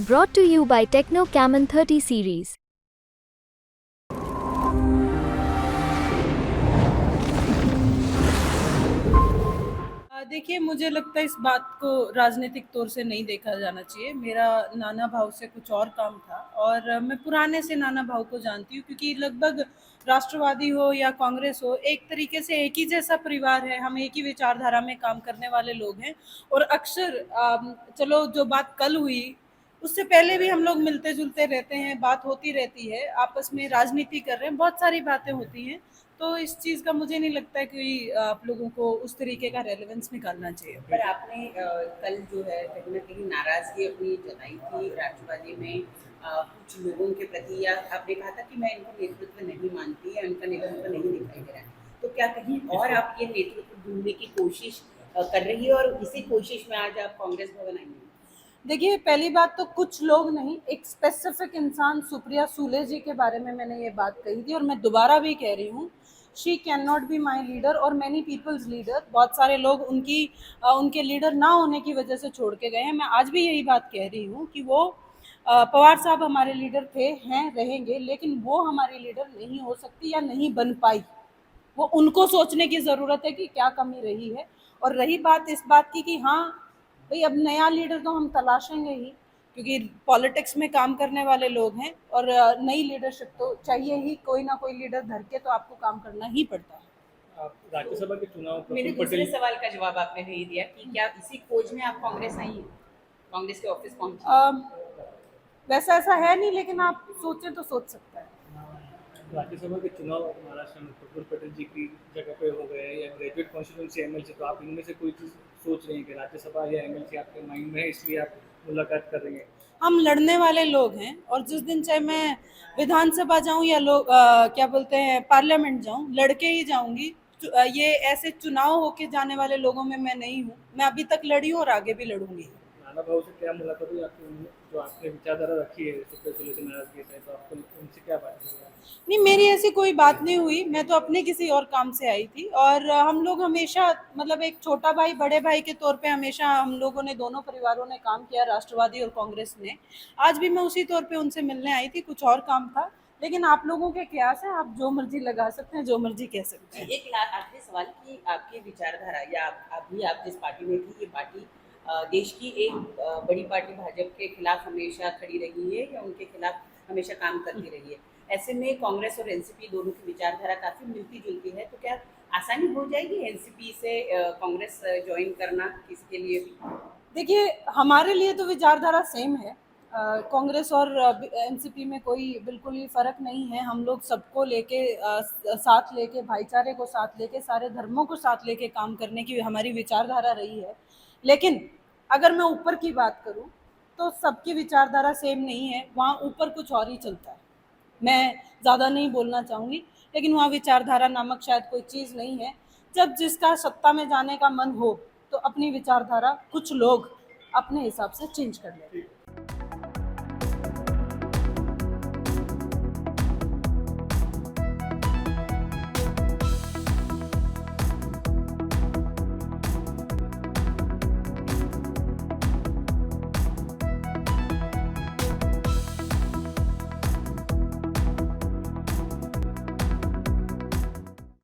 Brought to you by Techno Camon 30 series. देखिए, मुझे लगता है इस बात को राजनीतिक तौर से नहीं देखा जाना चाहिए। मेरा नाना भाऊ से कुछ और काम था और मैं पुराने से नाना भाऊ को जानती हूँ, क्योंकि लगभग राष्ट्रवादी हो या कांग्रेस हो, एक तरीके से एक ही जैसा परिवार है। हम एक ही विचारधारा में काम करने वाले लोग हैं और अक्सर चलो जो बात कल हुई, उससे पहले भी हम लोग मिलते-जुलते रहते हैं, बात होती रहती है, आपस में राजनीति कर रहे हैं, बहुत सारी बातें होती हैं। तो इस चीज़ का मुझे नहीं लगता है कि आप लोगों को उस तरीके का रेलेवेंस निकालना चाहिए। पर आपने कल जो है कहीं न कहीं नाराज़गी अपनी जताई थी राष्ट्रवादी में कुछ लोगों के प्रति, या आपने कहा था कि मैं इनका नेतृत्व नहीं मानती या इनका नेतृत्व नहीं दिखाई दे रहा है। तो क्या कहीं और आप ये नेतृत्व ढूँढने की कोशिश कर रही है और इसी कोशिश में आज आप कांग्रेस भवन आई हैं? देखिए, पहली बात तो कुछ लोग नहीं, एक स्पेसिफिक इंसान सुप्रिया सूले जी के बारे में मैंने ये बात कही थी और मैं दोबारा भी कह रही हूँ, she can not be my leader और मैनी पीपल्स लीडर। बहुत सारे लोग उनके लीडर ना होने की वजह से छोड़ के गए हैं। मैं आज भी यही बात कह रही हूँ कि वो पवार साहब हमारे लीडर थे, हैं, रहेंगे, लेकिन वो हमारी लीडर नहीं हो सकती या नहीं बन पाई। वो उनको सोचने की ज़रूरत है कि क्या कमी रही है। और रही बात इस बात की कि हाँ भाई, अब नया लीडर तो हम तलाशेंगे ही, क्योंकि पॉलिटिक्स में काम करने वाले लोग हैं और नई लीडरशिप तो चाहिए ही। कोई ना कोई लीडर धर के तो आपको काम करना ही पड़ता है। आप राज्यसभा के चुनाव मेरे प्रफुल्ल दूसरे पटेल। सवाल का जवाब आपने नहीं दिया कि क्या इसी खोज में आप कांग्रेस आई हैं? कांग्रेस के ऑफिस पहुँची हैं? वैसा ऐसा है नहीं, लेकिन आप सोचें तो सोच सकते हैं। राज्यसभा के चुनाव अब महाराष्ट्र में प्रफुल्ल पटेल जी की जगह पे हो गए हैं, या ग्रेजुएट कॉन्स्टिट्यूंसी एमएलसी, तो आप इनमें से कोई चीज़ सोच रही हैं कि राज्यसभा या एमएलसी आपके माइंड में है, इसलिए आप मुलाकात कर रही हैं? हम लड़ने वाले लोग हैं और जिस दिन चाहे मैं विधानसभा जाऊं या क्या बोलते हैं, पार्लियामेंट जाऊं, लड़के ही जाऊंगी। ये ऐसे चुनाव होके जाने वाले लोगों में मैं नहीं हूं। मैं अभी तक लड़ी हूं और आगे भी लड़ूंगी। नाना भाऊ से क्या मुलाकात हुई आपकी? जो आपने विचारधारा रखी है सुप्रिया सुले से नाराजगी से, तो आपको उनसे क्या बात हुई? नहीं, मेरी ऐसी कोई बात नहीं हुई। मैं तो अपने किसी और काम से आई थी और हम लोग हमेशा, मतलब एक छोटा भाई बड़े भाई के तौर पे हमेशा हम लोगों ने, दोनों परिवारों ने काम किया, राष्ट्रवादी और कांग्रेस ने। आज भी मैं उसी तौर पे उनसे मिलने आई थी, कुछ और काम था। लेकिन आप लोगों के कयास है, आप जो मर्जी लगा सकते हैं, जो मर्जी कह सकते हैं। एक आखिरी सवाल कि आपकी विचारधारा, या आप जिस पार्टी में थी, ये पार्टी देश की एक बड़ी पार्टी भाजपा के खिलाफ हमेशा खड़ी रही है या उनके खिलाफ हमेशा काम करती रही है। ऐसे में कांग्रेस और एनसीपी दोनों की विचारधारा काफी मिलती जुलती है, तो क्या आसानी हो जाएगी एनसीपी से कांग्रेस ज्वाइन करना किसके लिए भी? देखिए, हमारे लिए तो विचारधारा सेम है। कांग्रेस और एनसीपी में कोई बिल्कुल ही फ़र्क नहीं है। हम लोग सबको लेके, साथ लेके, भाईचारे को साथ लेके, सारे धर्मों को साथ लेके काम करने की हमारी विचारधारा रही है। लेकिन अगर मैं ऊपर की बात करूं, तो सबकी विचारधारा सेम नहीं है। वहाँ ऊपर कुछ और ही चलता है। मैं ज़्यादा नहीं बोलना चाहूँगी, लेकिन वहाँ विचारधारा नामक शायद कोई चीज़ नहीं है। जब जिसका सत्ता में जाने का मन हो, तो अपनी विचारधारा कुछ लोग अपने हिसाब से चेंज कर लेते हैं।